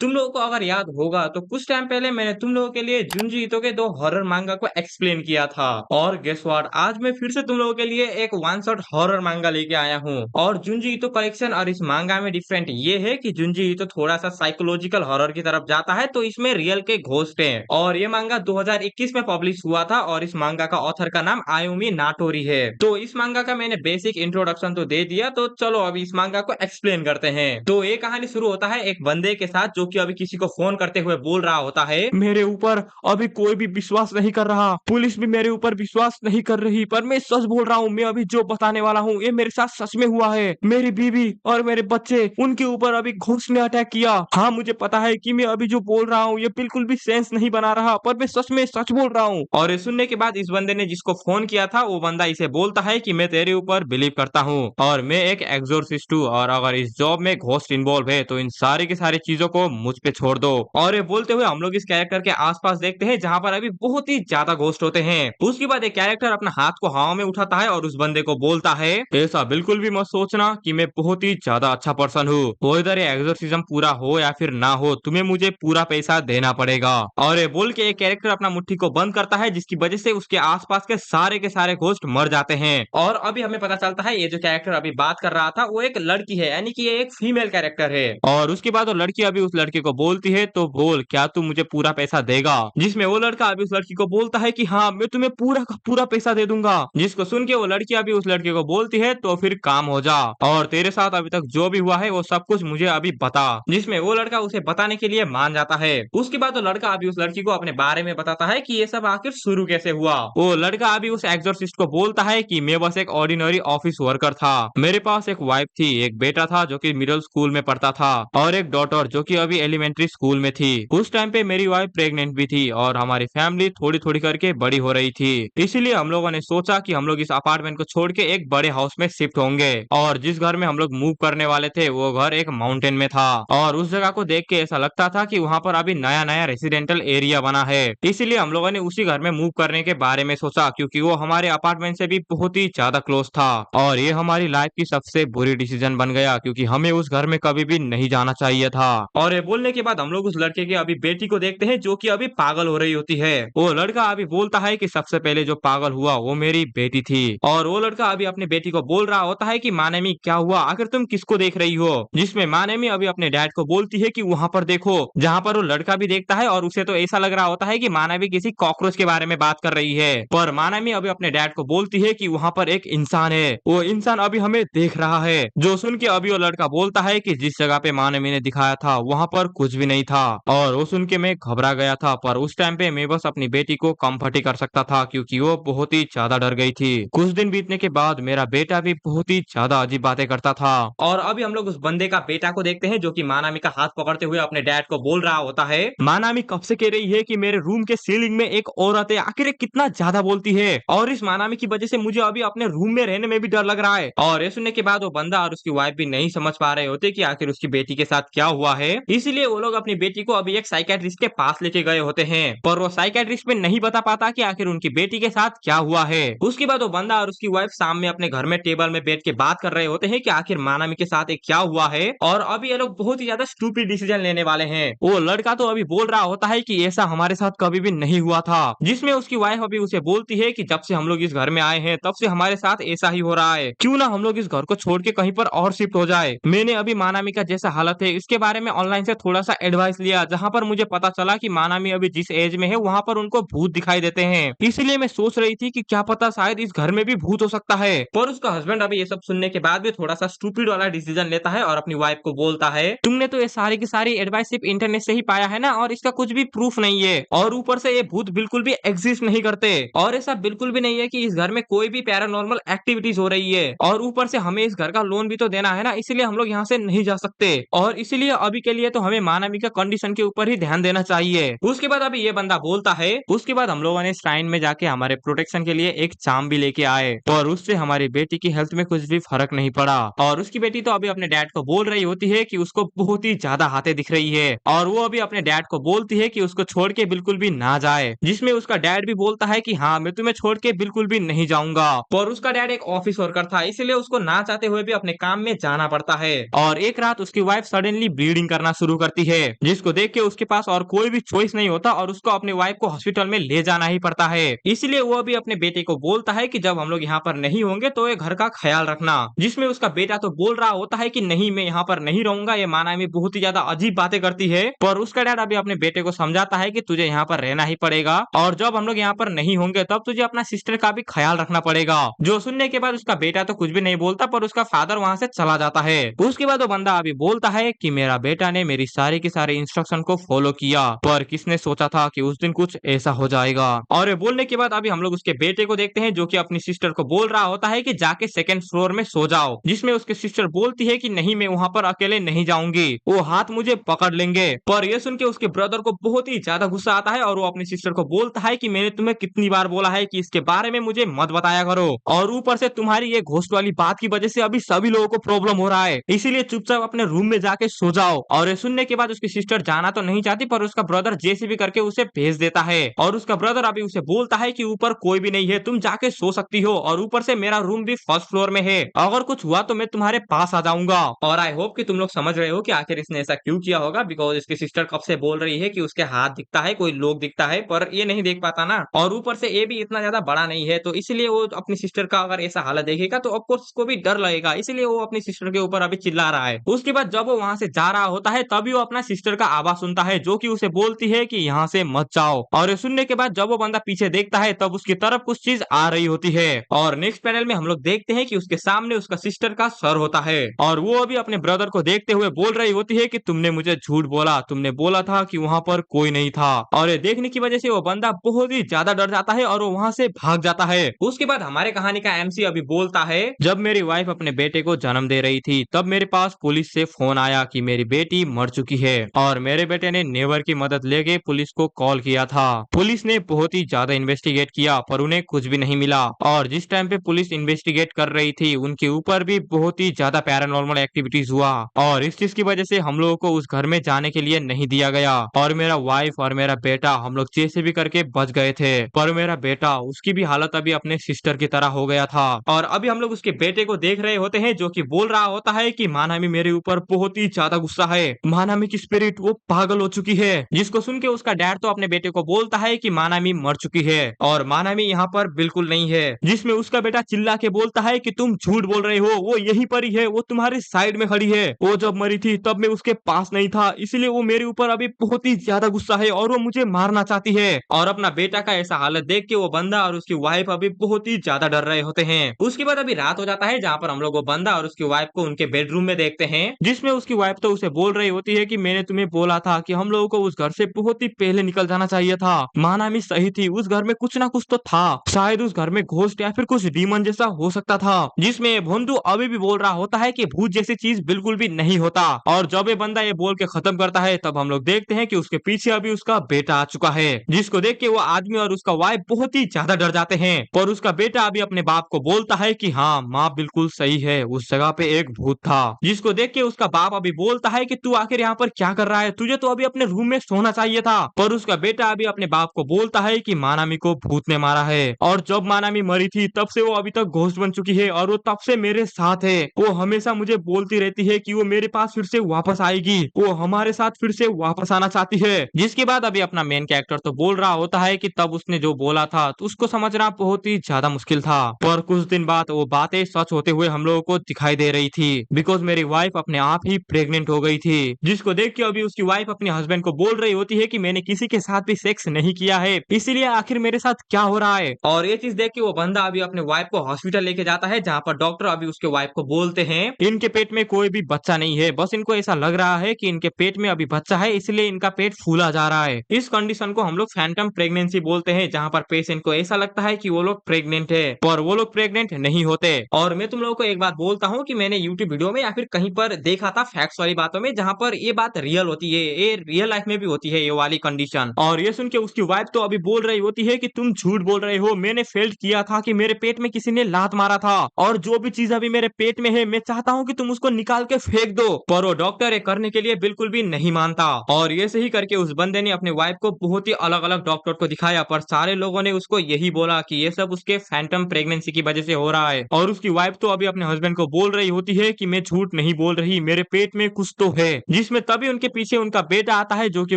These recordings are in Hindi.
तुम लोगों को अगर याद होगा तो कुछ टाइम पहले मैंने तुम लोगों के लिए जुंजी ईतो के 2 हॉरर मांगा को एक्सप्लेन किया था। और गेस व्हाट, आज मैं फिर से तुम लोगों के लिए एक वन शॉट हॉरर मांगा लेके आया हूँ। और जुंजी ईतो कलेक्शन और इस मांगा में डिफरेंट ये है कि जुंजी ईतो थोड़ा सा साइकोलॉजिकल हॉरर की तरफ जाता है, तो इसमें रियल के घोस्ट हैं। और ये मांगा 2021 में पब्लिश हुआ था और इस मांगा का ऑथर का नाम आयुमी नाटोरी है। तो इस मांगा का मैंने बेसिक इंट्रोडक्शन तो दे दिया, तो चलो अभी इस मांगा को एक्सप्लेन करते हैं। तो ये कहानी शुरू होता है एक बंदे के साथ जो कि अभी किसी को फोन करते हुए बोल रहा होता है, मेरे ऊपर अभी कोई भी विश्वास नहीं कर रहा, पुलिस भी मेरे ऊपर विश्वास नहीं कर रही, पर मैं सच बोल रहा हूँ, मैं अभी जो बताने वाला हूँ ये मेरे साथ सच में हुआ है। मेरी बीवी और मेरे बच्चे, उनके ऊपर अभी घोस्ट ने अटैक किया। हाँ, मुझे पता है कि मैं अभी जो बोल रहा हूँ ये बिल्कुल भी सेंस नहीं बना रहा, पर मैं सच में सच बोल रहा हूँ। और ये सुनने के बाद इस बंदे ने जिसको फोन किया था वो बंदा इसे बोलता है कि मैं तेरे ऊपर बिलीव करता हूँ और मैं एक एग्जोर्सिस्ट हूँ, और अगर इस जॉब में घोस्ट इन्वॉल्व है तो इन सारी की सारी चीजों को मुझ पे छोड़ दो। और ये बोलते हुए हम लोग इस कैरेक्टर के आसपास देखते हैं जहाँ पर अभी बहुत ही ज्यादा घोस्ट होते हैं। उसके बाद एक कैरेक्टर अपना हाथ को हवा में उठाता है और उस बंदे को बोलता है, ऐसा बिल्कुल भी मत सोचना कि मैं बहुत ही ज्यादा अच्छा पर्सन हूँ, वो इधर ये एग्जोर्सिज्म पूरा हो या फिर ना हो तुम्हें मुझे पूरा पैसा देना पड़ेगा। और ये बोल के एक कैरेक्टर अपना मुट्ठी को बंद करता है, जिसकी वजह से उसके आसपास के सारे घोस्ट मर जाते हैं। और अभी हमें पता चलता है ये जो कैरेक्टर अभी बात कर रहा था वो एक लड़की है, यानी कि ये एक फीमेल कैरेक्टर है। और उसके बाद वो लड़की अभी उस लड़के को बोलती है, तो बोल क्या तू मुझे पूरा पैसा देगा? जिसमें वो लड़का अभी उस लड़की को बोलता है कि हाँ, मैं तुम्हें पूरा का पूरा पैसा दे दूंगा। जिसको सुन के वो लड़की अभी उस लड़के को बोलती है, तो फिर काम हो जा, और तेरे साथ अभी तक जो भी हुआ है वो सब कुछ मुझे अभी बता। जिसमें वो लड़का उसे बताने के लिए मान जाता है। उसके बाद वो लड़का अभी उस लड़की को अपने बारे में बताता है कि ये सब आखिर शुरू कैसे हुआ। वो लड़का अभी उस एग्जॉर्सिस्ट को बोलता है कि मैं बस एक ऑर्डिनरी ऑफिस वर्कर था, मेरे पास एक वाइफ थी, एक बेटा था जो कि मिडिल स्कूल में पढ़ता था, और एक डॉटर जो कि अभी एलिमेंट्री स्कूल में थी। उस टाइम पे मेरी वाइफ प्रेग्नेंट भी थी और हमारी फैमिली थोड़ी थोड़ी करके बड़ी हो रही थी। इसीलिए हम लोगों ने सोचा कि हम लोग इस अपार्टमेंट को छोड़ के एक बड़े हाउस में शिफ्ट होंगे। और जिस घर में हम लोग मूव करने वाले थे वो घर एक माउंटेन में था, और उस जगह को देख के ऐसा लगता था कि वहाँ पर अभी नया नया रेसिडेंटल एरिया बना है। इसीलिए हम लोगों ने उसी घर में मूव करने के बारे में सोचा, क्योंकि वो हमारे अपार्टमेंट से भी बहुत ही ज्यादा क्लोज था। और ये हमारी लाइफ की सबसे बुरी डिसीजन बन गया, क्योंकि हमें उस घर में कभी भी नहीं जाना चाहिए था। और ये बोलने के बाद हम लोग उस लड़के की अभी बेटी को देखते हैं जो कि अभी पागल हो रही होती है। वो लड़का अभी बोलता है कि सबसे पहले जो पागल हुआ वो मेरी बेटी थी। और वो लड़का अभी अपनी बेटी को बोल रहा होता है कि मानेमी क्या हुआ, आखिर तुम किसको देख रही हो? जिसमें मानेमी अभी अपने डैड को बोलती है कि वहाँ पर देखो, जहाँ पर वो लड़का भी देखता है, और उसे तो ऐसा लग रहा होता है कि मानवी किसी कॉकरोच के बारे में बात कर रही है। पर मानवी अभी अपने डैड को बोलती है कि वहाँ पर एक इंसान है, वो इंसान अभी हमें देख रहा है। जो सुन के अभी वो लड़का बोलता है कि जिस जगह पे मानवी ने दिखाया था वहाँ पर कुछ भी नहीं था। और वो सुन के मैं घबरा गया था, पर उस टाइम पे मैं बस अपनी बेटी को कम्फर्ट ही कर सकता था, क्योंकि वो बहुत ही ज्यादा डर गई थी। कुछ दिन बीतने के बाद मेरा बेटा भी बहुत ही ज्यादा अजीब बातें करता था। और अभी हम लोग उस बंदे का बेटा को देखते हैं जो कि मानामी का हाथ पकड़ते हुए अपने डैड को बोल रहा होता है, मानामी कब से कह रही है कि मेरे रूम के सीलिंग में एक औरत है, आखिर ये कितना ज्यादा बोलती है, और इस मानामी की वजह से मुझे अभी अपने रूम में रहने में भी डर लग रहा है। और ये सुनने के बाद वो बंदा और उसकी वाइफ भी नहीं समझ पा रहे होते कि आखिर उसकी बेटी के साथ क्या हुआ है। इसीलिए वो लोग अपनी बेटी को अभी एक साइकेट्रिस्ट के पास लेके गए होते हैं, पर वो साइकेट्रिस्ट में नहीं बता पाता कि आखिर उनकी बेटी के साथ क्या हुआ है। उसके बाद वो बंदा और उसकी वाइफ सामने अपने घर में टेबल में बैठ के बात कर रहे होते हैं कि आखिर मानामी के साथ क्या हुआ है, और अभी ये लोग बहुत ही ज्यादा स्टूपिड डिसीजन लेने वाले हैं। वो लड़का तो अभी बोल रहा होता है कि ऐसा हमारे साथ कभी भी नहीं हुआ था, जिसमें उसकी वाइफ अभी उसे बोलती है कि जब से हम लोग इस घर में आए हैं तब से हमारे साथ ऐसा ही हो रहा है, क्यों ना हम लोग इस घर को छोड़ के कहीं पर और शिफ्ट हो जाए। मैंने अभी मानामी का जैसा हालत है इसके बारे में ऑनलाइन से थोड़ा सा एडवाइस लिया, जहाँ पर मुझे पता चला कि मानामी अभी जिस एज में है वहाँ पर उनको भूत दिखाई देते हैं। इसलिए मैं सोच रही थी कि क्या पता शायद इस घर में भी भूत हो सकता है। पर उसका हस्बैंड अभी ये सब सुनने के बाद भी थोड़ा सा स्टूपिड वाला डिसीजन लेता है और अपनी वाइफ को बोलता है, तुमने तो ये सारी की सारी एडवाइस सिर्फ इंटरनेट से ही पाया है ना, और इसका कुछ भी प्रूफ नहीं है, और ऊपर से ये भूत बिल्कुल भी एग्जिस्ट नहीं करते, और ऐसा बिल्कुल भी नहीं है कि इस घर में कोई भी पैरानॉर्मल एक्टिविटीज हो रही है, और ऊपर से हमें इस घर का लोन भी तो देना है ना, इसलिए हम लोग यहाँ से नहीं जा सकते, और इसलिए अभी के लिए तो हमें मानवी का कंडीशन के ऊपर ही ध्यान देना चाहिए। उसके बाद अभी ये बंदा बोलता है, उसके बाद हम लोगों ने श्राइन में जाके हमारे प्रोटेक्शन के लिए एक चार्म भी लेके आए, और उससे हमारी बेटी की हेल्थ में कुछ भी फर्क नहीं पड़ा। और उसकी बेटी तो अभी अपने डैड को बोल रही होती है कि उसको बहुत ही ज्यादा हाथे दिख रही है, और वो अभी अपने डैड को बोलती है कि उसको छोड़ के बिल्कुल भी ना जाए, जिसमें उसका डैड भी बोलता है कि हाँ, मैं तुम्हें छोड़ के बिल्कुल भी नहीं जाऊंगा। पर उसका डैड एक ऑफिस वर्कर था, इसलिए उसको ना चाहते हुए भी अपने काम में जाना पड़ता है। और एक रात उसकी वाइफ सडनली ब्लीडिंग करना शुरू शुरू करती है, जिसको देख के उसके पास और कोई भी चॉइस नहीं होता और उसको अपनी वाइफ को हॉस्पिटल में ले जाना ही पड़ता है। इसलिए वो भी अपने बेटे को बोलता है कि जब हम लोग यहाँ पर नहीं होंगे तो ये घर का ख्याल रखना, जिसमें उसका बेटा तो बोल रहा होता है कि नहीं, मैं यहाँ पर नहीं रहूंगा। ये मानामी बहुत ही ज्यादा अजीब बातें करती है, पर उसका डैड अभी अपने बेटे को समझाता है कि तुझे यहाँ पर रहना ही पड़ेगा और जब हम लोग यहाँ पर नहीं होंगे तब तुझे अपना सिस्टर का भी ख्याल रखना पड़ेगा। जो सुनने के बाद उसका बेटा तो कुछ भी नहीं बोलता, पर उसका फादर वहाँ से चला जाता है। उसके बाद वो बंदा अभी बोलता है कि मेरा बेटा ने मेरी सारे के सारे इंस्ट्रक्शन को फॉलो किया, पर किसने सोचा था कि उस दिन कुछ ऐसा हो जाएगा। और ये बोलने के बाद अभी हम लोग उसके बेटे को देखते हैं, जो कि अपनी सिस्टर को बोल रहा होता है कि जाके सेकंड फ्लोर में सो जाओ, जिसमें उसकी सिस्टर बोलती है कि नहीं, मैं वहाँ पर अकेले नहीं जाऊंगी, वो हाथ मुझे पकड़ लेंगे। पर ये सुन के उसके ब्रदर को बहुत ही ज्यादा गुस्सा आता है और वो अपनी सिस्टर को बोलता है कि मैंने तुम्हें कितनी बार बोला है कि इसके बारे में मुझे मत बताया करो, और ऊपर से तुम्हारी ये घोस्ट वाली बात की वजह से अभी सभी लोगों को प्रॉब्लम हो रहा है, इसीलिए चुपचाप अपने रूम में जाके सो जाओ। और ये सुनने के बाद उसकी सिस्टर जाना तो नहीं चाहती, पर उसका ब्रदर जैसे भी करके उसे भेज देता है और उसका ब्रदर अभी उसे बोलता है कि ऊपर कोई भी नहीं है, तुम जाके सो सकती हो, और ऊपर से मेरा रूम भी फर्स्ट फ्लोर में है, अगर कुछ हुआ तो मैं तुम्हारे पास आ जाऊंगा। और आई होप कि तुम लोग समझ रहे हो कि आखिर इसने ऐसा क्यों किया होगा, बिकॉज इसकी सिस्टर कब से बोल रही है कि उसके हाथ दिखता है, कोई लोग दिखता है, पर ये नहीं देख पाता ना, और ऊपर से ये भी इतना ज्यादा बड़ा नहीं है, तो इसलिए वो अपनी सिस्टर का अगर ऐसा हालत देखेगा तो ऑफकोर्स उसको भी डर लगेगा, इसलिए वो अपनी सिस्टर के ऊपर अभी चिल्ला रहा है। उसके बाद जब वो वहां से जा रहा होता है तभी वो अपना सिस्टर का आवाज सुनता है, जो कि उसे बोलती है कि यहाँ से मत जाओ। और ये सुनने के बाद जब वो बंदा पीछे देखता है तब उसकी तरफ कुछ चीज आ रही होती है, और नेक्स्ट पैनल में हम लोग देखते हैं कि उसके सामने उसका सिस्टर का सर होता है, और वो अभी अपने ब्रदर को देखते हुए बोल रही होती है कि तुमने मुझे झूठ बोला, तुमने बोला था कि वहाँ पर कोई नहीं था। और ये देखने की वजह से वो बंदा बहुत ही ज्यादा डर जाता है और वो वहाँ से भाग जाता है। उसके बाद हमारे कहानी का एमसी अभी बोलता है, जब मेरी वाइफ अपने बेटे को जन्म दे रही थी तब मेरे पास पुलिस से फोन आया कि मेरी बेटी मर चुकी है, और मेरे बेटे ने नेवर की मदद लेके पुलिस को कॉल किया था। पुलिस ने बहुत ही ज्यादा इन्वेस्टिगेट किया पर उन्हें कुछ भी नहीं मिला, और जिस टाइम पे पुलिस इन्वेस्टिगेट कर रही थी उनके ऊपर भी बहुत ही ज्यादा पैरानॉर्मल एक्टिविटीज हुआ, और इस चीज की वजह से हम लोगों को उस घर में जाने के लिए नहीं दिया गया, और मेरा वाइफ और मेरा बेटा हम लोग जैसे भी करके बच गए थे, पर मेरा बेटा, उसकी भी हालत अभी अपने सिस्टर की तरह हो गया था। और अभी हम लोग उसके बेटे को देख रहे होते हैं, जो कि बोल रहा होता है कि मानामी मेरे ऊपर बहुत ही ज्यादा गुस्सा है, मानामी की स्पिरिट वो पागल हो चुकी है, जिसको सुन के उसका डैड तो अपने बेटे को बोलता है कि मानामी मर चुकी है और मानामी यहाँ पर बिल्कुल नहीं है, जिसमें उसका बेटा चिल्ला के बोलता है कि तुम झूठ बोल रहे हो, वो यहीं पर ही है, वो तुम्हारी साइड में खड़ी है, वो जब मरी थी तब मैं उसके पास नहीं था, इसलिए वो मेरे ऊपर अभी बहुत ही ज्यादा गुस्सा है और वो मुझे मारना चाहती है। और अपना बेटा का ऐसा हालत देख के वो बंदा और उसकी वाइफ अभी बहुत ही ज्यादा डर रहे होते हैं। उसके बाद अभी रात हो जाता है, जहाँ पर हम लोग वो बंदा और उसकी वाइफ को उनके बेडरूम में देखते हैं, जिसमें उसकी वाइफ तो उसे बोल रही होती है कि मैंने तुम्हें बोला था कि हम लोगों को उस घर से बहुत ही पहले निकल जाना चाहिए था, मानामी सही थी, उस घर में कुछ ना कुछ तो था, शायद उस घर में घोस्ट या फिर कुछ डीमन जैसा हो सकता था, जिसमें भोंदू अभी भी बोल रहा होता है कि भूत जैसी चीज बिल्कुल भी नहीं होता। और जब ये बंदा ये बोल के खत्म करता है तब हम लोग देखते हैं कि उसके पीछे अभी उसका बेटा आ चुका है, जिसको देख के वो आदमी और उसका वाइफ बहुत ही ज्यादा डर जाते हैं। पर उसका बेटा अभी अपने बाप को बोलता है कि हाँ, माँ बिल्कुल सही है, उस जगह पे एक भूत था, जिसको देख के उसका बाप अभी बोलता है कि तू आखिर यहाँ पर क्या कर रहा है, तुझे तो अभी अपने रूम में सोना चाहिए था। पर उसका बेटा अभी अपने बाप को बोलता है कि मानामी को भूत ने मारा है, और जब मानामी मरी थी तब से वो अभी तक घोस्ट बन चुकी है, और वो तब से मेरे साथ है, वो हमेशा मुझे बोलती रहती है कि वो मेरे पास फिर से वापस आएगी, वो हमारे साथ फिर से वापस आना चाहती है। जिसके बाद अभी अपना मेन कैरेक्टर तो बोल रहा होता है कि तब उसने जो बोला था तो उसको समझना बहुत ही ज्यादा मुश्किल था, पर कुछ दिन बाद वो बातें सच होते हुए हम लोगों को दिखाई दे रही थी, बिकॉज मेरी वाइफ अपने आप ही प्रेग्नेंट हो गई थी, जिसको देख के अभी उसकी वाइफ अपने हस्बैंड को बोल रही होती है कि मैंने किसी के साथ भी सेक्स नहीं किया है, इसीलिए आखिर मेरे साथ क्या हो रहा है। और ये चीज देख के वो बंदा अभी अपने वाइफ को हॉस्पिटल लेके जाता है, जहाँ पर डॉक्टर अभी उसके वाइफ को बोलते हैं इनके पेट में कोई भी बच्चा नहीं है, बस इनको ऐसा लग रहा है कि इनके पेट में अभी बच्चा है, इसलिए इनका पेट फूला जा रहा है। इस कंडीशन को हम लोग फैंटम प्रेगनेंसी बोलते हैं, जहाँ पर पेशेंट को ऐसा लगता है कि वो लोग प्रेग्नेंट है, पर वो लोग प्रेग्नेंट नहीं होते। और मैं तुम लोगों को एक बात बोलता हूँ कि मैंने यूट्यूब वीडियो में या फिर कहीं पर देखा था फैक्ट्स वाली बातों में, जहाँ पर ये बात रियल होती है, ये रियल लाइफ में भी होती है ये वाली कंडीशन। और ये सुन के उसकी वाइफ तो अभी बोल रही होती है कि तुम झूठ बोल रहे हो, मैंने फेल्ट किया था कि मेरे पेट में किसी ने लात मारा था, और जो भी चीज अभी मेरे पेट में है मैं चाहता हूँ कि तुम उसको निकाल के फेंक दो, पर वो डॉक्टर ये करने के लिए बिल्कुल भी नहीं मानता। और ये सही करके उस बंदे ने अपने वाइफ को बहुत ही अलग अलग डॉक्टर को दिखाया, पर सारे लोगों ने उसको यही बोला कि ये सब उसके फैंटम प्रेगनेंसी की वजह से हो रहा है। और उसकी वाइफ तो अभी अपने हस्बैंड को बोल रही होती है कि मैं झूठ नहीं बोल रही, मेरे पेट में कुछ तो है, जिसमें तभी उनके पीछे उनका बेटा आता है जो कि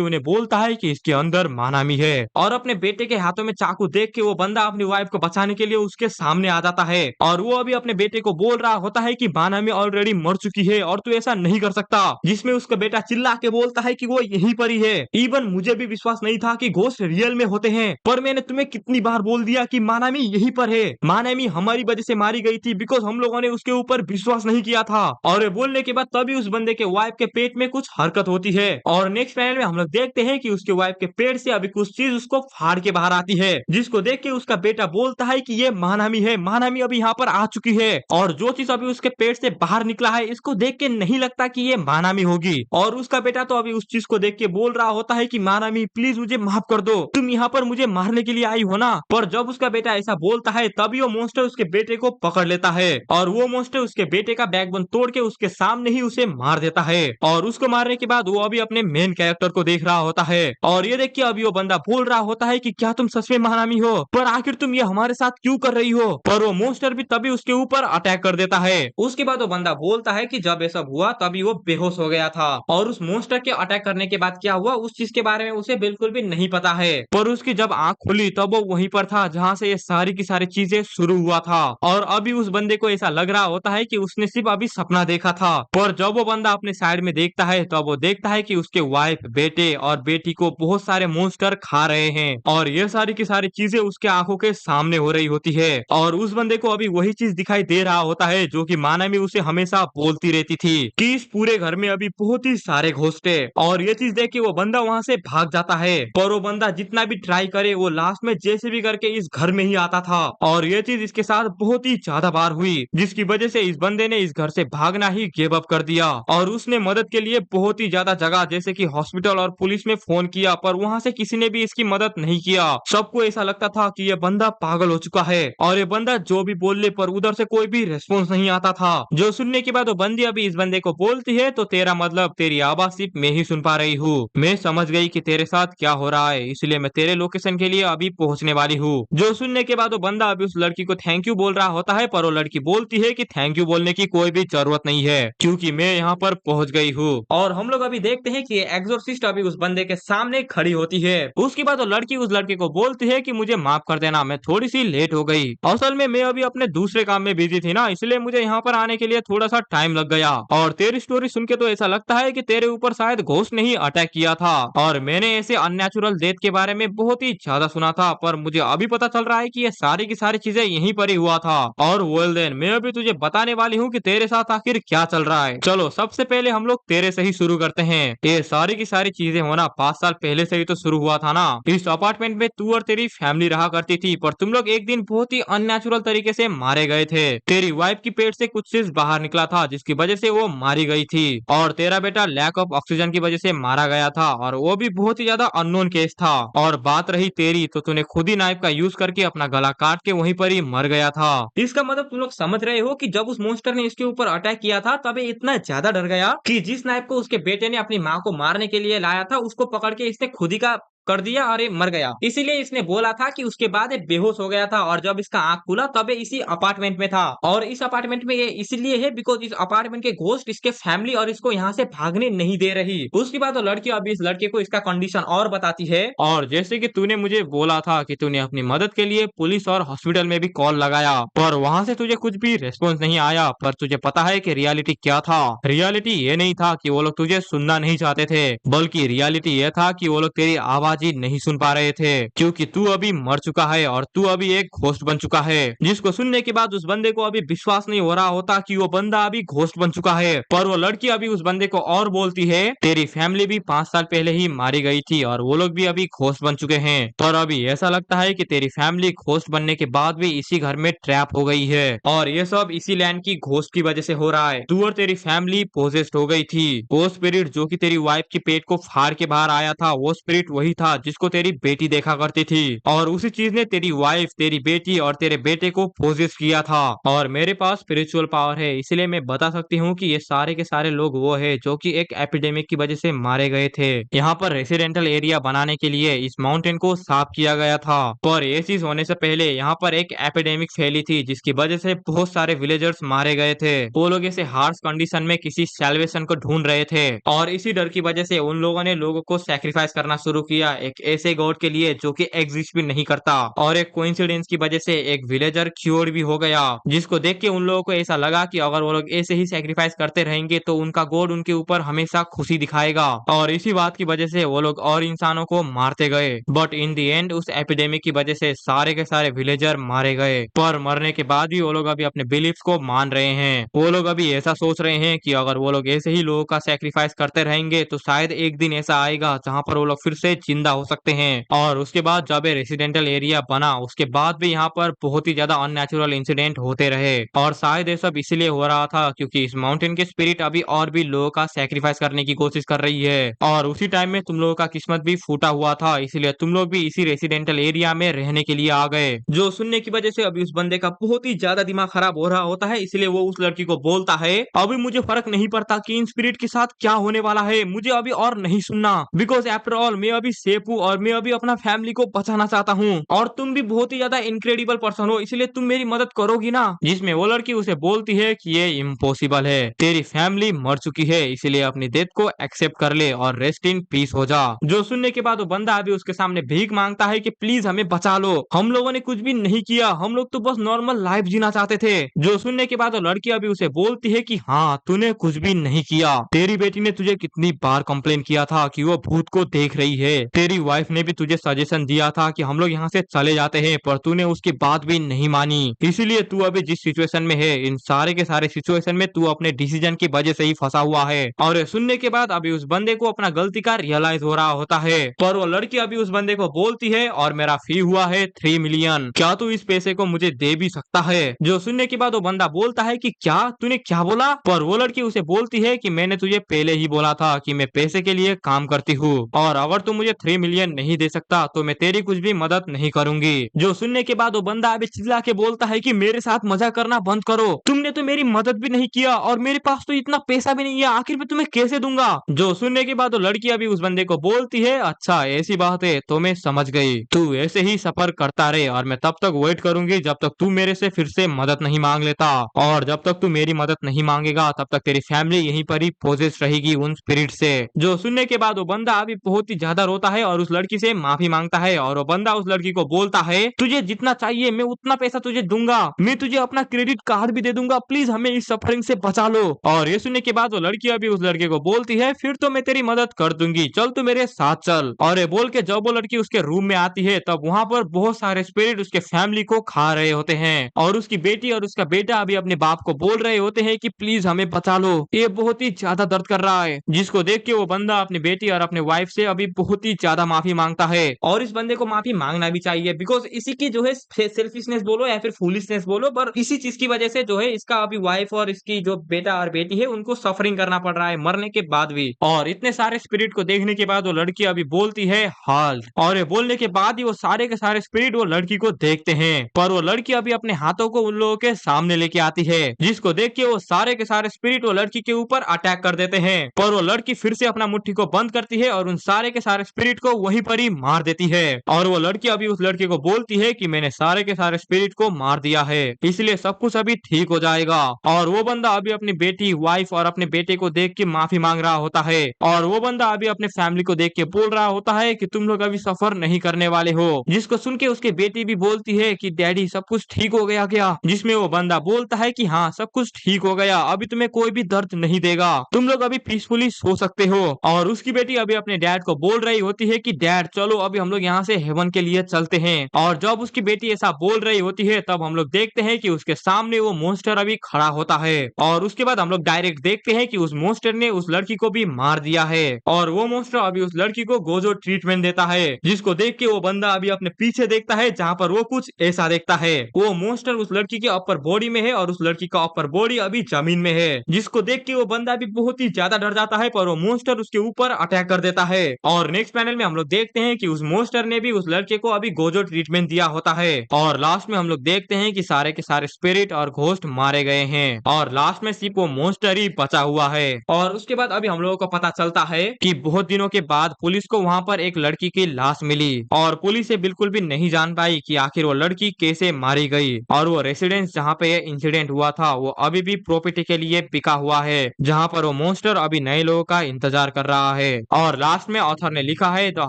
उन्हें बोलता है कि इसके अंदर मानामी है। और अपने बेटे के हाथों में चाकू देख के वो बंदा अपनी वाइफ को बचाने के लिए उसके सामने आ जाता है और वो अभी अपने बेटे को बोल रहा होता है कि मानामी ऑलरेडी मर चुकी है और तू ऐसा नहीं कर सकता, जिसमें उसका बेटा चिल्ला के बोलता है कि वो यहीं पर ही है। इवन मुझे भी विश्वास नहीं था कि घोस्ट रियल में होते हैं, पर मैंने तुम्हें कितनी बार बोल दिया कि मानामी यहीं पर है। मानामी हमारी वजह से मारी गई थी बिकॉज हम लोगों ने उसके ऊपर विश्वास नहीं किया था। और ये बोलने के बाद तभी उस बंदे के वाइफ के पेट में कुछ हरकत होती है और नेक्स्ट पैनल में हम लोग देखते हैं कि उसके वाइफ के पेट से अभी कुछ चीज उसको फाड़ के बाहर आती है, जिसको देख के उसका बेटा बोलता है कि ये मानामी है, मानामी अभी यहाँ पर आ चुकी है। और जो चीज अभी उसके पेट से बाहर निकला है इसको देख के नहीं लगता कि ये मानामी होगी। और उसका बेटा तो अभी उस चीज को देख के बोल रहा होता है कि मानामी प्लीज मुझे माफ कर दो, तुम यहाँ पर मुझे मारने के लिए आई हो ना। पर जब उसका बेटा ऐसा बोलता है तभी वो मॉन्स्टर उसके बेटे को पकड़ लेता है और वो मॉन्स्टर उसके बेटे का बैकबोन तोड़ के उसके सामने ही उसे मार देता है। और उसको मारने के बाद वो अभी अपने मेन कैरेक्टर को देख रहा होता है और ये देख के अभी वो बंदा बोल रहा होता है कि क्या तुम सच में मानामी हो, पर आखिर तुम ये हमारे साथ क्यों कर रही हो। पर वो मॉन्स्टर भी तभी उसके ऊपर अटैक कर देता है। उसके बाद वो बंदा बोलता है कि जब ये सब हुआ तभी वो बेहोश हो गया था और उस मॉन्स्टर के अटैक करने के बाद क्या हुआ उस चीज के बारे में उसे बिल्कुल भी नहीं पता है। पर उसकी जब आंख खुली तब वो वहीं पर था जहाँ से ये सारी की सारी चीजें शुरू हुआ था। और अभी उस बंदे को ऐसा लग रहा होता है कि उसने सिर्फ अभी सपना देखा था। पर जब वो बंदा अपने साइड में देखता है तब वो देखता है कि उसके वाइफ, बेटे और बेटी को बहुत सारे मॉन्स्टर खा रहे हैं और ये सारी की सारी चीजें उसके आंखों के सामने हो रही होती है। और उस बंदे को अभी वही चीज दिखाई दे रहा होता है जो कि मानामी उसे हमेशा बोलती रहती थी कि इस पूरे घर में अभी बहुत ही सारे घोस्ट है। और ये चीज देख के वो बंदा वहाँ से भाग जाता है, पर वो बंदा जितना भी ट्राई करे वो लास्ट में जैसे भी करके इस घर में ही आता था। और ये चीज इसके साथ बहुत ही ज्यादा बार हुई जिसकी वजह से इस बंदे ने इस घर से भागना ही गिव अप कर दिया। और उसने मदद के लिए बहुत ही ज्यादा जगह जैसे कि हॉस्पिटल और पुलिस में फोन किया, पर वहाँ से किसी ने भी इसकी मदद नहीं किया। सबको ऐसा लगता था कि ये बंदा पागल हो चुका है और ये बंदा जो भी बोलने पर उधर से कोई भी रेस्पॉन्स नहीं आता था। जो सुनने के बाद वो बंदी अभी इस बंदे को बोलती है तो तेरा मतलब तेरी आवाज सिर्फ मैं ही सुन पा रही हूँ, मैं समझ गई कि तेरे साथ क्या हो रहा है, इसलिए मैं तेरे लोकेशन के लिए अभी पहुँचने वाली हूँ। जो सुनने के बाद वो बंदा अभी उस लड़की को थैंक यू बोल रहा होता है, पर वो लड़की बोलती है कि थैंक यू बोलने की कोई भी जरूरत नहीं है क्योंकि मैं यहाँ पर पहुँच गई हूँ। और हम लोग अभी देखते हैं कि एग्जोर्सिस्ट अभी उस बंदे के सामने खड़ी होती है। उसके बाद वो लड़की उस लड़के को बोलती है कि मुझे माफ कर देना, मैं थोड़ी सी लेट हो गई, असल में मैं अभी अपने दूसरे काम में बिजी थी ना, इसलिए मुझे यहाँ पर आने के लिए थोड़ा सा टाइम लग गया। और तेरी स्टोरी सुन के तो ऐसा लगता है कि तेरे ऊपर शायद घोस्ट ने ही अटैक किया था और मैंने ऐसे अननेचुरल डेथ के बारे में बहुत ही ज्यादा सुना था, पर मुझे अभी पता चल रहा है कि ये सारी की सारी चीजें यहीं पर ही हुआ था। और वेल देन मैं अभी तुझे बताने वाली हूँ कि तेरे साथ आखिर क्या चल रहा है। चलो सबसे पहले हम लोग तेरे से ही शुरू करते हैं। ये सारी की सारी चीजें होना 5 साल पहले से ही तो शुरू हुआ था ना। इस अपार्टमेंट में तू और तेरी फैमिली रहा करती थी, पर तुम लोग एक दिन बहुत ही अननेचुरल तरीके से मारे गए थे। तेरी वाइफ की पेट से कुछ चीज बाहर निकला था जिसकी वजह से वो मारी गई थी और तेरा बेटा लैक ऑफ ऑक्सीजन की वजह से मारा गया था और वो भी बहुत ही ज्यादा अननोन केस था। और बात रही तेरी तो तूने खुद ही नाइफ का यूज करके अपना गला काट के वहीं पर ही मर गया था। इसका मतलब तुम लोग समझ रहे हो कि जब उस मॉन्स्टर ने इसके ऊपर अटैक किया था तब ये इतना ज्यादा डर गया कि जिस नाइफ को उसके बेटे ने अपनी माँ को मारने के लिए लाया था उसको पकड़ के इसने खुद ही का कर दिया और ये मर गया। इसीलिए इसने बोला था कि उसके बाद ये बेहोश हो गया था और जब इसका आंख खुला तब ये इसी अपार्टमेंट में था। और इस अपार्टमेंट में ये इसलिए है बिकॉज इस अपार्टमेंट के घोस्ट इसके फैमिली और इसको यहाँ से भागने नहीं दे रही। उसके बाद वो लड़की अभी इस लड़के को इसका कंडीशन और बताती है। और जैसे कि तूने मुझे बोला था कि तूने अपनी मदद के लिए पुलिस और हॉस्पिटल में भी कॉल लगाया, पर वहाँ से तुझे कुछ भी रेस्पॉन्स नहीं आया। पर तुझे पता है कि रियलिटी क्या था? रियलिटी ये नहीं था कि वो लोग तुझे सुनना नहीं चाहते थे, बल्कि रियलिटी ये था कि वो लोग तेरी आवाज ही नहीं सुन पा रहे थे क्योंकि तू अभी मर चुका है और तू अभी एक घोस्ट बन चुका है। जिसको सुनने के बाद उस बंदे को अभी विश्वास नहीं हो रहा होता कि वो बंदा अभी घोस्ट बन चुका है। पर वो लड़की अभी उस बंदे को और बोलती है तेरी फैमिली भी 5 साल पहले ही मारी गई थी और वो लोग भी अभी घोस्ट बन चुके हैं। पर अभी ऐसा लगता है कि तेरी फैमिली घोस्ट बनने के बाद भी इसी घर में ट्रैप हो गई है और ये सब इसी लैंड की घोस्ट की वजह से हो रहा है। तू और तेरी फैमिली पोजेस्ड हो गई थी। वो स्पिरिट जो कि तेरी वाइफ की पेट को फाड़ के बाहर आया था वो स्पिरिट वही था था जिसको तेरी बेटी देखा करती थी, और उसी चीज ने तेरी वाइफ, तेरी बेटी और तेरे बेटे को पोजेस किया था। और मेरे पास स्पिरिचुअल पावर है, इसलिए मैं बता सकती हूँ कि ये सारे के सारे लोग वो है जो कि एक एपिडेमिक की वजह से मारे गए थे। यहाँ पर रेसिडेंटल एरिया बनाने के लिए इस माउंटेन को साफ किया गया था, पर ये चीज होने से पहले यहाँ पर एक एपिडेमिक फैली थी जिसकी वजह से बहुत सारे विलेजर्स मारे गए थे। वो लोग ऐसे हार्श कंडीशन में किसी सैल्वेशन को ढूंढ रहे थे, और इसी डर की वजह से उन लोगों ने लोगों को सैक्रिफाइस करना शुरू किया एक ऐसे गॉड के लिए जो कि एग्जिस्ट भी नहीं करता। और एक कोइंसिडेंस की वजह से एक विलेजर क्योर भी हो गया, जिसको देख के उन लोगों को ऐसा लगा कि अगर वो लोग ऐसे ही सैक्रिफाइस करते रहेंगे तो उनका गॉड उनके ऊपर हमेशा खुशी दिखाएगा, और इसी बात की वजह से वो लोग और इंसानों को मारते गए। बट इन दी एंड उस एपिडेमिक की वजह से सारे के सारे विलेजर मारे गए, पर मरने के बाद भी वो लोग अभी अपने बिलीफ को मान रहे हैं। वो लोग अभी ऐसा सोच रहे हैं कि अगर वो लोग ऐसे ही लोगों का सैक्रिफाइस करते रहेंगे तो शायद एक दिन ऐसा आएगा जहां पर वो लोग फिर से जिंदा हो सकते हैं। और उसके बाद जब ये रेसिडेंटल एरिया बना उसके बाद भी यहाँ पर बहुत ही ज्यादा अननेचुरल इंसिडेंट होते रहे, और शायद ये सब इसलिए हो रहा था क्योंकि इस माउंटेन के स्पिरिट अभी और भी लोगों का सैक्रिफाइस करने की कोशिश कर रही है। और उसी टाइम में तुम लोगों का किस्मत भी फूटा हुआ था, इसलिए तुम लोग भी इसी रेसिडेंटल एरिया में रहने के लिए आ गए। जो सुनने की वजह से अभी उस बंदे का बहुत ही ज्यादा दिमाग खराब हो रहा होता है, इसलिए वो उस लड़की को बोलता है अभी मुझे फर्क नहीं पड़ता कि इन स्पिरिट के साथ क्या होने वाला है, मुझे अभी और नहीं सुनना, बिकॉज आफ्टर ऑल मैं अभी सेफ हूँ और मैं अभी अपना फैमिली को बचाना चाहता हूँ, और तुम भी बहुत ही ज्यादा इनक्रेडिबल पर्सन हो, इसलिए तुम मेरी मदद करोगी ना। जिसमें वो लड़की उसे बोलती है कि ये इम्पॉसिबल है, तेरी फैमिली मर चुकी है, इसलिए अपनी डेथ को एक्सेप्ट कर ले और रेस्ट इन पीस हो जा। जो सुनने के बाद वो बंदा अभी उसके सामने भीख मांगता है कि प्लीज हमें बचा लो, हम लोगों ने कुछ भी नहीं किया, हम लोग तो बस नॉर्मल लाइफ जीना चाहते थे। जो सुनने के बाद वो लड़की अभी उसे बोलती है कि हाँ तूने कुछ भी नहीं किया, तेरी बेटी ने तुझे कितनी बार कंप्लेन किया था कि वो भूत को देख रही है, तेरी वाइफ ने भी तुझे सजेशन दिया था कि हम लोग यहाँ से चले जाते हैं, पर तूने उसकी बात भी नहीं मानी, इसीलिए तू अभी जिस सिचुएशन में है इन सारे के सारे सिचुएशन में तू अपने डिसीजन की वजह से ही फंसा हुआ है। और ये सुनने के बाद अभी उस बंदे को अपना गलती का रियलाइज हो रहा होता है, पर वो लड़की अभी उस बंदे को बोलती है और मेरा फी हुआ है 3 मिलियन, क्या तू इस पैसे को मुझे दे भी सकता है। जो सुनने के बाद वो बंदा बोलता है कि क्या तूने क्या बोला, पर वो लड़की उसे बोलती है कि मैंने तुझे पहले ही बोला था कि मैं पैसे के लिए काम करती हूँ, और अगर तू मुझे 3 मिलियन नहीं दे सकता तो मैं तेरी कुछ भी मदद नहीं करूंगी। जो सुनने के बाद वो बंदा अभी चिल्ला के बोलता है कि मेरे साथ मजाक करना बंद करो, तुमने तो मेरी मदद भी नहीं किया और मेरे पास तो इतना पैसा भी नहीं है, आखिर मैं तुम्हें कैसे दूंगा। जो सुनने के बाद वो लड़की अभी उस बंदे को बोलती है अच्छा ऐसी बात है तो मैं समझ गई, तू ऐसे ही सफर करता रहे और मैं तब तक वेट करूंगी जब तक तू मेरे से फिर से मदद नहीं मांग लेता, और जब तक तू मेरी मदद नहीं मांगेगा तब तक तेरी फैमिली यहीं पर ही पोजेस रहेगी उन स्पिरिट से। जो सुनने के बाद वो बंदा अभी बहुत ही ज्यादा रोता है और उस लड़की से माफी मांगता है, और वो बंदा उस लड़की को बोलता है तुझे जितना चाहिए मैं उतना पैसा तुझे दूंगा, मैं तुझे अपना क्रेडिट कार्ड भी दे दूंगा, प्लीज हमें इस सफरिंग से बचा लो। और ये सुनने के बाद वो लड़की अभी उस लड़के को बोलती है फिर तो मैं तेरी मदद कर दूंगी, चल तू मेरे साथ चल। और ये बोल के जब वो लड़की उसके रूम में आती है तब वहां पर बहुत सारे स्पिरिट उसके फैमिली को खा रहे होते हैं, और उसकी बेटी और उसका बेटा अभी अपने बाप को बोल रहे होते हैं कि प्लीज हमें बचा लो, ये बहुत ही ज्यादा दर्द कर रहा है। जिसको देख के वो बंदा अपनी बेटी और अपने वाइफ से अभी बहुत ही ज्यादा माफी मांगता है, और इस बंदे को माफी मांगना भी चाहिए, बिकॉज इसी की जो है सेल्फिशनेस बोलो या फिर फूलिशनेस बोलो, पर इसी चीज की वजह से जो है इसका अभी वाइफ और इसकी जो बेटा और बेटी है उनको सफरिंग करना पड़ रहा है मरने के बाद भी। और इतने सारे स्पिरिट को देखने के बाद वो लड़की अभी बोलती है हाल, और ये बोलने के बाद ही वो सारे के सारे स्पिरिट वो लड़की को देखते हैं, पर वो लड़की अभी अपने हाथों को उन लोगों के सामने लेके आती है, जिसको देख के वो सारे के सारे स्पिरिट वो लड़की के ऊपर अटैक कर देते हैं, पर वो लड़की फिर से अपना मुट्ठी को बंद करती है और उन सारे के सारे स्पिरिट को वहीं पर ही मार देती है। और वो लड़की अभी उस लड़के को बोलती है कि मैंने सारे के सारे स्पिरिट को मार दिया है, इसलिए सब कुछ अभी ठीक हो जाएगा। और वो बंदा अभी अपनी बेटी, वाइफ और अपने बेटे को देख के माफी मांग रहा होता है, और वो बंदा अभी अपने फैमिली को देख के बोल रहा होता है कि तुम लोग अभी सफर नहीं करने वाले हो, जिसको सुन के उसकी बेटी भी बोलती है कि डैडी सब कुछ ठीक हो गया क्या, जिसमें वो बंदा बोलता है कि हाँ सब कुछ ठीक हो गया, अभी तुम्हें कोई भी दर्द नहीं देगा, तुम लोग अभी पीसफुली सो सकते हो। और उसकी बेटी अभी अपने डैड को बोल रही होती है कि डैड चलो अभी हम लोग यहाँ से हेवन के लिए चलते हैं। और जब उसकी बेटी ऐसा बोल रही होती है तब हम लोग देखते हैं कि उसके सामने वो मॉन्स्टर अभी खड़ा होता है, और उसके बाद हम लोग डायरेक्ट देखते हैं कि उस मॉन्स्टर ने उस लड़की को भी मार दिया है, और वो मॉन्स्टर अभी उस लड़की को गोजो ट्रीटमेंट देता है, जिसको देख के वो बंदा अभी अपने पीछे देखता है जहाँ पर वो कुछ ऐसा देखता है, वो मॉन्स्टर उस लड़की के अपर बॉडी में है और उस लड़की का अपर बॉडी अभी जमीन में है, जिसको देख के वो बंदा भी बहुत ही ज्यादा डर जाता है, पर वो मॉन्स्टर उसके ऊपर अटैक कर देता है। और नेक्स्ट पैनल फाइनल में हम लोग देखते हैं कि उस मॉन्स्टर ने भी उस लड़के को अभी गोजो ट्रीटमेंट दिया होता है और लास्ट में हम लोग देखते हैं कि सारे के सारे स्पिरिट और घोस्ट मारे गए हैं और लास्ट में सिर्फ वो मॉन्स्टर ही बचा हुआ है। और उसके बाद अभी हम लोगों को पता चलता है कि बहुत दिनों के बाद पुलिस को वहां पर एक लड़की की लाश मिली और पुलिस ये बिल्कुल भी नहीं जान पाई कि आखिर वो लड़की कैसे मारी गई और वो रेसिडेंस जहाँ पे ये इंसिडेंट हुआ था वो अभी भी प्रॉपर्टी के लिए बिका हुआ है, जहाँ पर वो मॉन्स्टर अभी नए लोगों का इंतजार कर रहा है। और लास्ट में ऑथर ने लिखा है the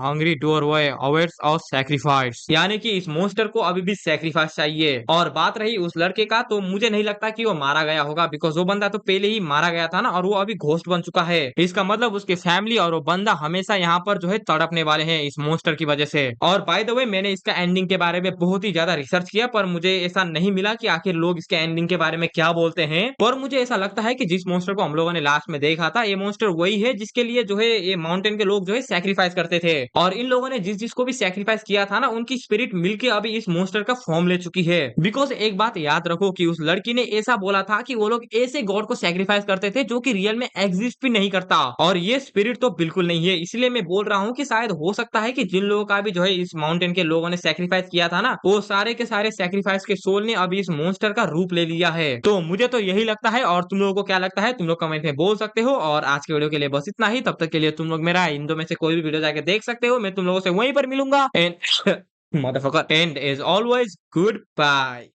hungry doorway awaits a sacrifice, यानी कि इस मॉन्स्टर को अभी भी सैक्रिफाइस चाहिए। और बात रही उस लड़के का, तो मुझे नहीं लगता कि वो मारा गया होगा, बिकॉज वो बंदा तो पहले ही मारा गया था ना और वो अभी घोस्ट बन चुका है। इसका मतलब उसकी फैमिली और वो बंदा हमेशा यहाँ पर जो है तड़पने वाले हैं इस मॉन्स्टर की वजह से। और बाय द वे मैंने इसका एंडिंग के बारे में बहुत ही ज्यादा रिसर्च किया पर मुझे ऐसा नहीं मिला कि आखिर लोग इसके एंडिंग के बारे में क्या बोलते हैं। पर मुझे ऐसा लगता है कि जिस मॉन्स्टर को हम लोगों ने लास्ट में देखा था ये मॉन्स्टर वही है जिसके लिए जो है ये माउंटेन के लोग जो है सैक्रिफाइस करते थे। और इन लोगों ने जिस जिसको भी सैक्रिफाइस किया था ना उनकी स्पिरिट मिलके अभी इस मॉन्स्टर का फॉर्म ले चुकी है। बिकॉज एक बात याद रखो कि उस लड़की ने ऐसा बोला था कि वो लोग ऐसे गॉड को सैक्रिफाइस करते थे जो कि रियल में एग्जिस्ट भी नहीं करता और ये स्पिरिट तो बिल्कुल नहीं है। इसलिए मैं बोल रहा हूँ कि शायद हो सकता है कि जिन लोगों का भी जो है इस माउंटेन के लोगों ने सैक्रिफाइस किया था ना वो सारे के सारे सैक्रिफाइस के सोल ने अभी इस मॉन्स्टर का रूप ले लिया है। तो मुझे तो यही लगता है और तुम लोगों को क्या लगता है तुम लोग कमेंट में बोल सकते हो। और आज के वीडियो के लिए बस इतना ही, तब तक के लिए तुम लोग मेरा इन दो में से कोई भी वीडियो जाके देख सकते हो। मैं तुम लोगों से वहीं पर मिलूंगा and motherfucker and as always good bye.